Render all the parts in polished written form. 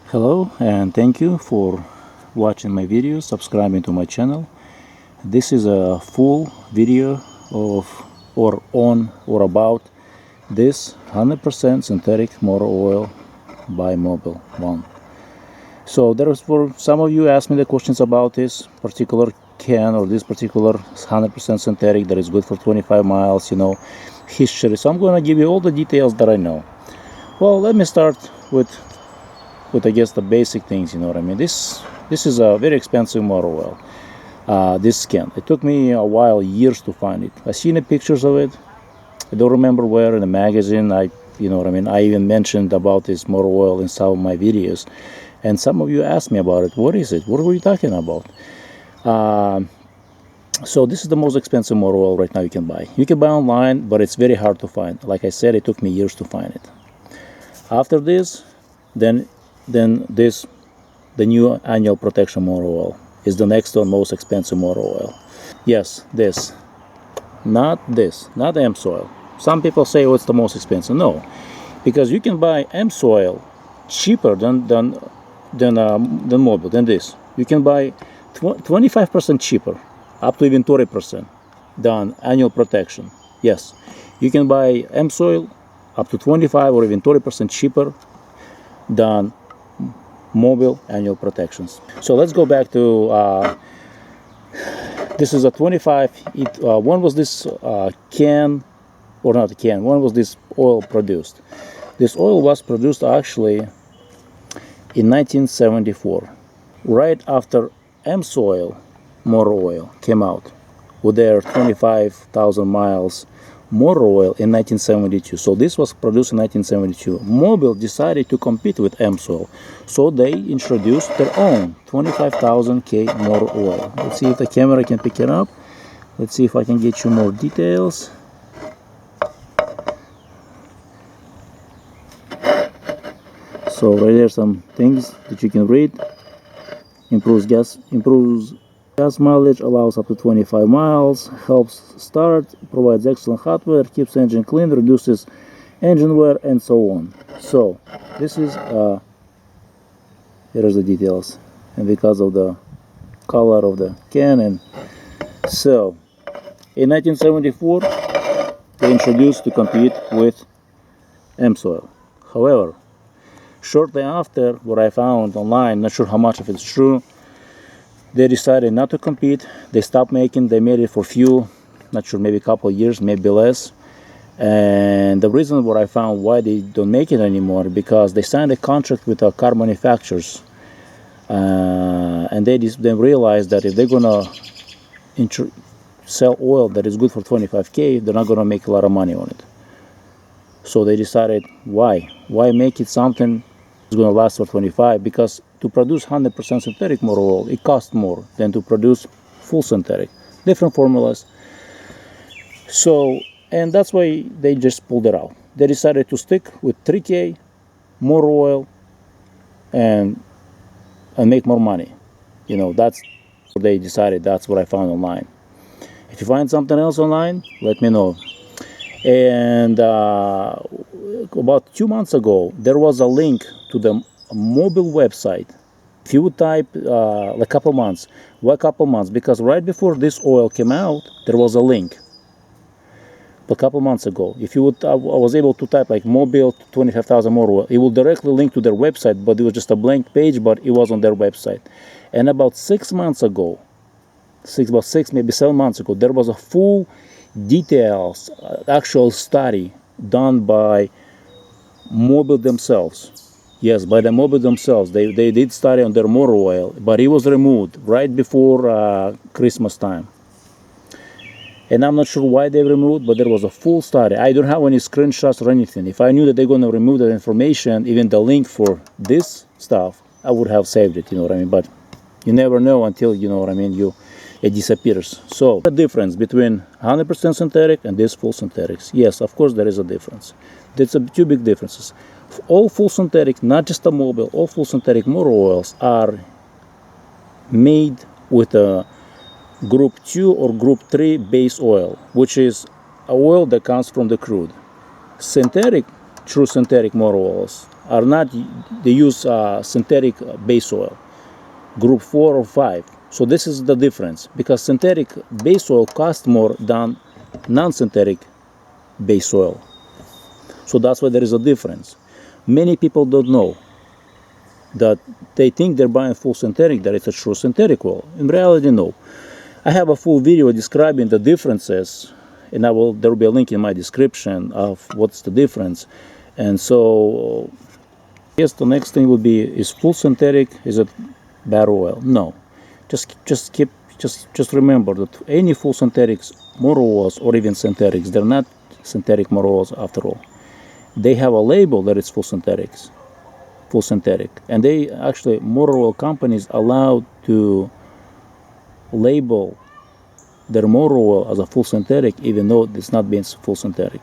Hello and thank you for watching my video, subscribing to my channel. This is a full video of or on or about this 100% synthetic motor oil by Mobil 1. So there was, for some of you asked me the questions about this particular can or this particular 100% synthetic that is good for 25 miles, history. So I'm going to give you all the details that I know. Well, let me start with I guess the basic things, you know what I mean. This is a very expensive motor oil. This can. It took me a while, years to find it. I seen the pictures of it. I don't remember where in the magazine. You know what I mean. I even mentioned about this motor oil in some of my videos, and some of you asked me about it. What is it? What were you talking about? So this is the most expensive motor oil right now you can buy. You can buy online, but it's very hard to find. Like I said, it took me years to find it. After this, then the new annual protection motor oil is the next one most expensive motor oil. Yes, this, not amsoil. Some people say, oh, it's the most expensive. No, because you can buy amsoil cheaper than Mobil, than this. You can buy 25% cheaper, up to even 30% than annual protection. Yes, you can buy amsoil up to 25 or even 30% cheaper than Mobil annual protections. So let's go back to this is a 25. When was this can, or not a can, when was this oil produced? This oil was produced actually in 1974, right after amsoil motor oil came out with their 25,000 miles motor oil in 1972. So this was produced in 1972. Mobil decided to compete with amsoil, so they introduced their own 25,000 K motor oil. Let's see if the camera can pick it up. Let's see if I can get you more details. So right there, some things that you can read. Improves gas mileage, allows up to 25 miles, helps start, provides excellent hot wear, keeps engine clean, reduces engine wear, and so on. So this is here's the details, and because of the color of the can. And so in 1974 they introduced to compete with amsoil. However, shortly after, what I found online, not sure how much of it's true, they decided not to compete. They stopped making. They made it for few, not sure, maybe a couple of years, maybe less. And the reason what I found why they don't make it anymore, because they signed a contract with car manufacturers, and they realized that if they're gonna sell oil that is good for 25K, they're not gonna make a lot of money on it. So they decided, why make it something that's gonna last for 25? Because to produce 100% synthetic motor oil, it costs more than to produce full synthetic. Different formulas. So, and that's why they just pulled it out. They decided to stick with 3K motor oil and make more money. That's what they decided. That's what I found online. If you find something else online, let me know. And about 2 months ago, there was a link to the Mobil website. If you would type a couple months, because right before this oil came out, there was a link a couple months ago. If you would, I was able to type like Mobil 25,000 motor oil. It will directly link to their website, but it was just a blank page, but it was on their website. And about 6 months ago, maybe 7 months ago, there was a full details, actual study done by Mobil themselves. Yes, by the Mobil themselves. They did study on their motor oil, but it was removed right before Christmas time. And I'm not sure why they removed, but there was a full study. I don't have any screenshots or anything. If I knew that they're going to remove that information, even the link for this stuff, I would have saved it, you know what I mean? But you never know until, you know what I mean, it disappears. So the difference between 100% synthetic and this full synthetics, yes, of course there is a difference. There's two big differences. All full synthetic, not just a Mobil, all full synthetic motor oils are made with a group 2 or group 3 base oil, which is a oil that comes from the crude. True synthetic motor oils are not, they use synthetic base oil, group 4 or 5. So this is the difference, because synthetic base oil costs more than non-synthetic base oil. So that's why there is a difference. Many people don't know that. They think they're buying full synthetic, that it's a true synthetic oil. In reality, no. I have a full video describing the differences, and there will be a link in my description of what's the difference. And so, yes, the next thing would be, is full synthetic, is it bad oil? No. Just remember that any full synthetics, motor oils, or even synthetics, they're not synthetic motor oils after all. They have a label that it's full synthetic, and they actually, motor oil companies allowed to label their motor oil as a full synthetic, even though it's not being full synthetic.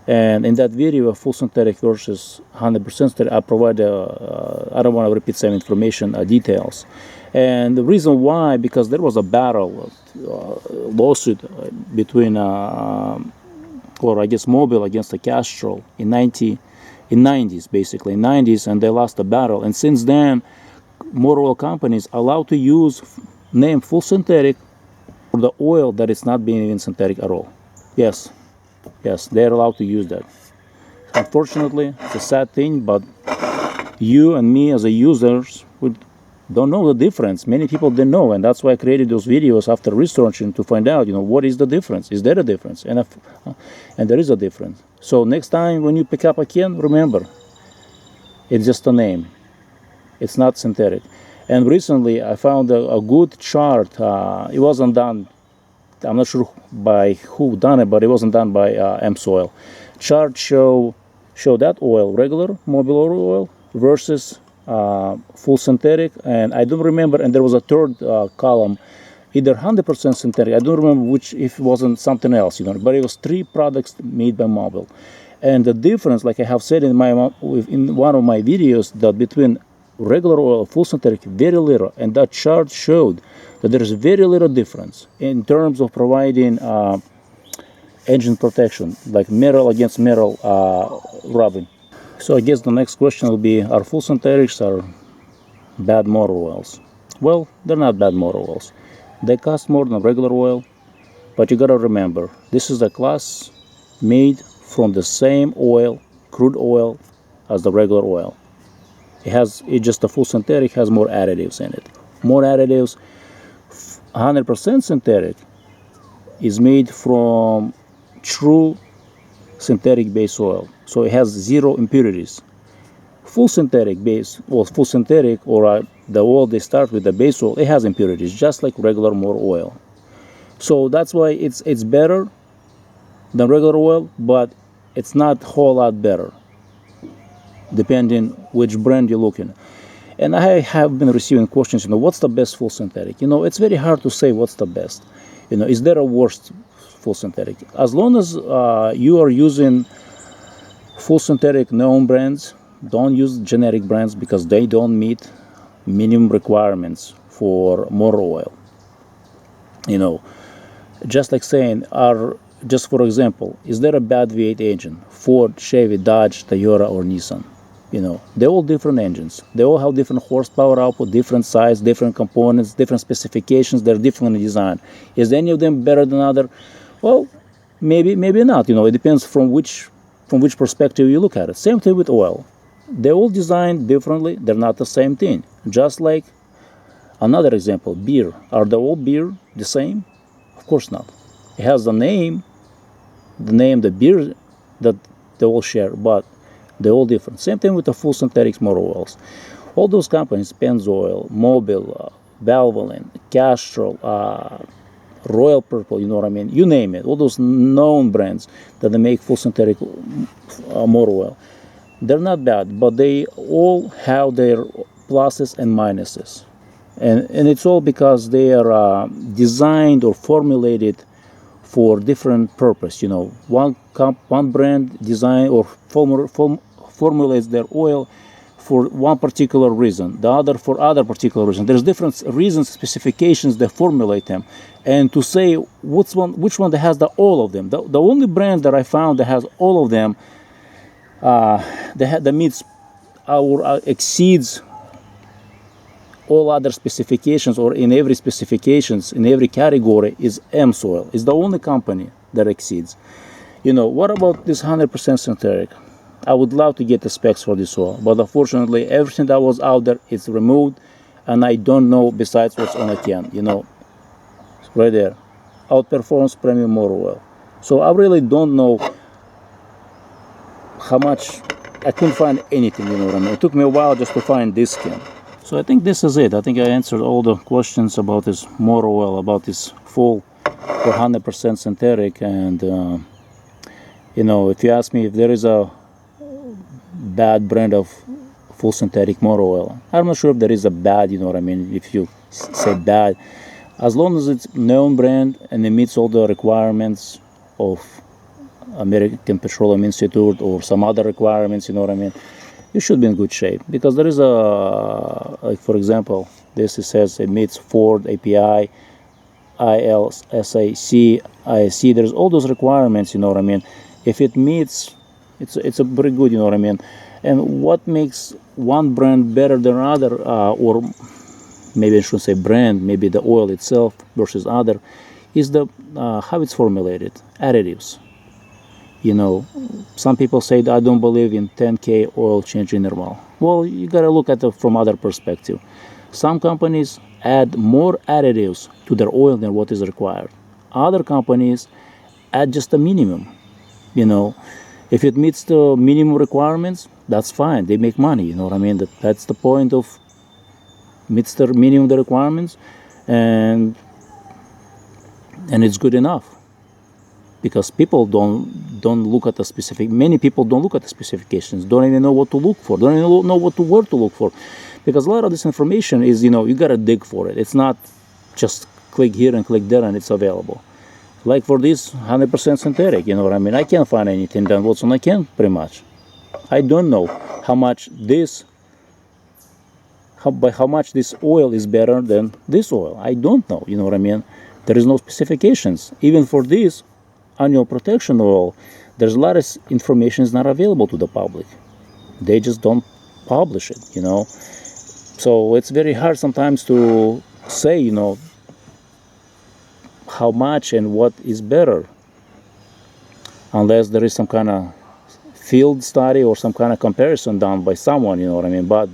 And in that video of full synthetic versus 100% synthetic, I provide I don't want to repeat some information, details. And the reason why, because there was a battle, lawsuit between, or I guess Mobil against the Castrol in 90s, basically, in 90s, and they lost the battle. And since then, motor oil companies allowed to use name full synthetic for the oil that is not being even synthetic at all. Yes, they're allowed to use that. Unfortunately, it's a sad thing, but you and me as a users don't know the difference. Many people didn't know, and that's why I created those videos after researching to find out, what is the difference? Is there a difference? And there is a difference. So next time when you pick up a can, remember, it's just a name. It's not synthetic. And recently I found a good chart. It wasn't done, I'm not sure by who done it, but it wasn't done by amsoil. Chart show that oil, regular Mobil oil versus full synthetic, and I don't remember, and there was a third column, either 100% synthetic, I don't remember which, if it wasn't something else, but it was 3 products made by Mobil. And the difference, like I have said in one of my videos, that between regular oil and full synthetic, very little, and that chart showed that there is very little difference in terms of providing engine protection, like metal against metal rubbing. So I guess the next question will be, are full synthetics are bad motor oils? Well, they're not bad motor oils. They cost more than regular oil, but you gotta remember, this is a class made from the same oil, crude oil, as the regular oil. It's just a full synthetic has more additives in it. More additives. 100% synthetic is made from true synthetic base oil, so it has 0 impurities. Full synthetic or the oil they start with, the base oil, it has impurities, just like regular motor oil. So that's why it's better than regular oil, but it's not a whole lot better, depending which brand you're looking at. And I have been receiving questions, what's the best full synthetic? It's very hard to say what's the best. Is there a worst full synthetic? As long as you are using full synthetic known brands, don't use generic brands, because they don't meet minimum requirements for motor oil. Just like saying, just for example, is there a bad V8 engine? Ford, Chevy, Dodge, Toyota, or Nissan? They're all different engines. They all have different horsepower output, different size, different components, different specifications. They're differently designed. Is any of them better than other? Well, maybe not. It depends from which perspective you look at it. Same thing with oil. They're all designed differently. They're not the same thing. Just like another example, beer. Are the all beer the same? Of course not. It has the name, the beer that they all share, but they're all different. Same thing with the full synthetics motor oils. All those companies, pennzoil, Mobil, valvoline, castrol, Royal Purple, you name it, all those known brands that they make full synthetic motor oil, they're not bad, but they all have their pluses and minuses, and it's all because they are designed or formulated for different purpose. One brand design or formulates their oil for one particular reason, the other for other particular reason. There's different reasons, specifications that formulate them. And to say which one that has all of them, the only brand that I found that has all of them, the meets our exceeds all other specifications, or in every specifications, in every category, is amsoil. It's the only company that exceeds. What about this 100% synthetic? I would love to get the specs for this oil, but unfortunately everything that was out there is removed, and I don't know besides what's on a can. Right there, outperforms premium motor oil. So I really don't know how much. I couldn't find anything, what I mean. It took me a while just to find this can. So I think this is it. I think I answered all the questions about this motor oil, about this full 100% synthetic. And if you ask me if there is a bad brand of full synthetic motor oil, I'm not sure if there is a bad, what I mean, if you say bad, as long as it's known brand and it meets all the requirements of American Petroleum Institute or some other requirements, what I mean, you should be in good shape. Because there is like for example, it says it meets Ford API, ILSAC, ISC. There's all those requirements, what I mean. If it meets, it's a pretty good, what I mean. And what makes one brand better than another, or maybe I shouldn't say brand, maybe the oil itself versus other, is the how it's formulated, additives. Some people say that I don't believe in 10K oil change interval. Well, you gotta look at it from other perspective. Some companies add more additives to their oil than what is required. Other companies add just a minimum. If it meets the minimum requirements, that's fine. They make money. You know what I mean? That's the point of meets the minimum the requirements, and it's good enough. Because people don't look at the specific. Many people don't look at the specifications. Don't even know what to look for. Don't even know where to look for. Because a lot of this information is, you gotta dig for it. It's not just click here and click there and it's available. Like for this 100% synthetic, you know what I mean? I can't find anything than what's on the can, pretty much. I don't know how much this oil is better than this oil. I don't know, you know what I mean? There is no specifications. Even for this annual protection oil, there's a lot of information is not available to the public. They just don't publish it, So it's very hard sometimes to say, how much and what is better, unless there is some kind of field study or some kind of comparison done by someone, you know what I mean. But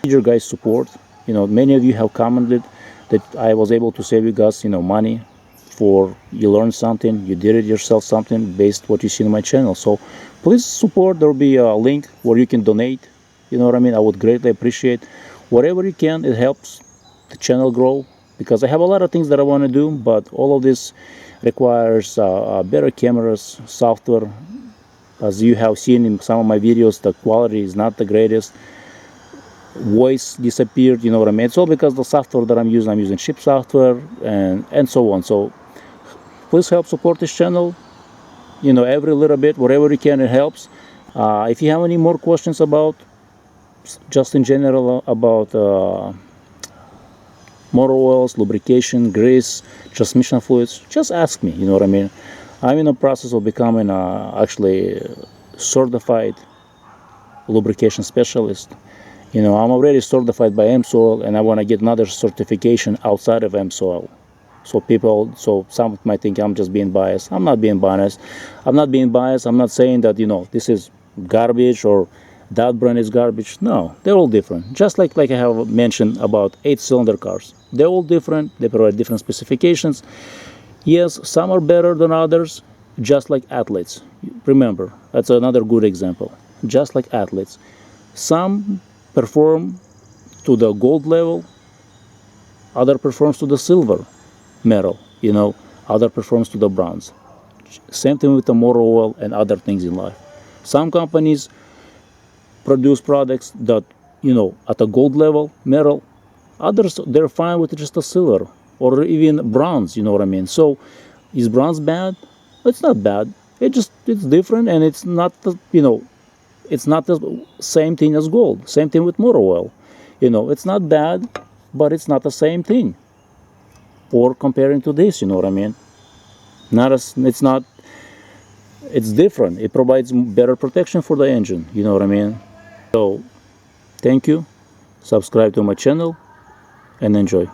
your guys' support, many of you have commented that I was able to save you guys, money, for you learned something, you did it yourself, something based what you see on my channel. So please support. There will be a link where you can donate, you know what I mean. I would greatly appreciate whatever you can. It helps the channel grow, because I have a lot of things that I want to do, but all of this requires better cameras, software. As you have seen in some of my videos, the quality is not the greatest. Voice disappeared, you know what I mean. It's all because the software that I'm using cheap software, and so on. So please help support this channel, every little bit, wherever you can, it helps. If you have any more questions about, just in general, about motor oils, lubrication, grease, transmission fluids, just ask me, you know what I mean. I'm in the process of becoming actually certified lubrication specialist. I'm already certified by amsoil, and I want to get another certification outside of amsoil. So some might think I'm just being biased. I'm not being biased. I'm not saying that, this is garbage or that brand is garbage. No, they're all different. Just like I have mentioned about 8-cylinder cars. They're all different. They provide different specifications. Yes, some are better than others, just like athletes. Remember, that's another good example. Just like athletes. Some perform to the gold level, other performs to the silver medal, other performs to the bronze. Same thing with the motor oil and other things in life. Some companies produce products that, at a gold level, metal. Others, they're fine with just a silver or even bronze, you know what I mean. So is bronze bad? It's not bad. It's different, and it's not the, it's not the same thing as gold. Same thing with motor oil. It's not bad, but it's not the same thing. Or comparing to this, you know what I mean. It's not it's different. It provides better protection for the engine, you know what I mean? So thank you, subscribe to my channel, and enjoy.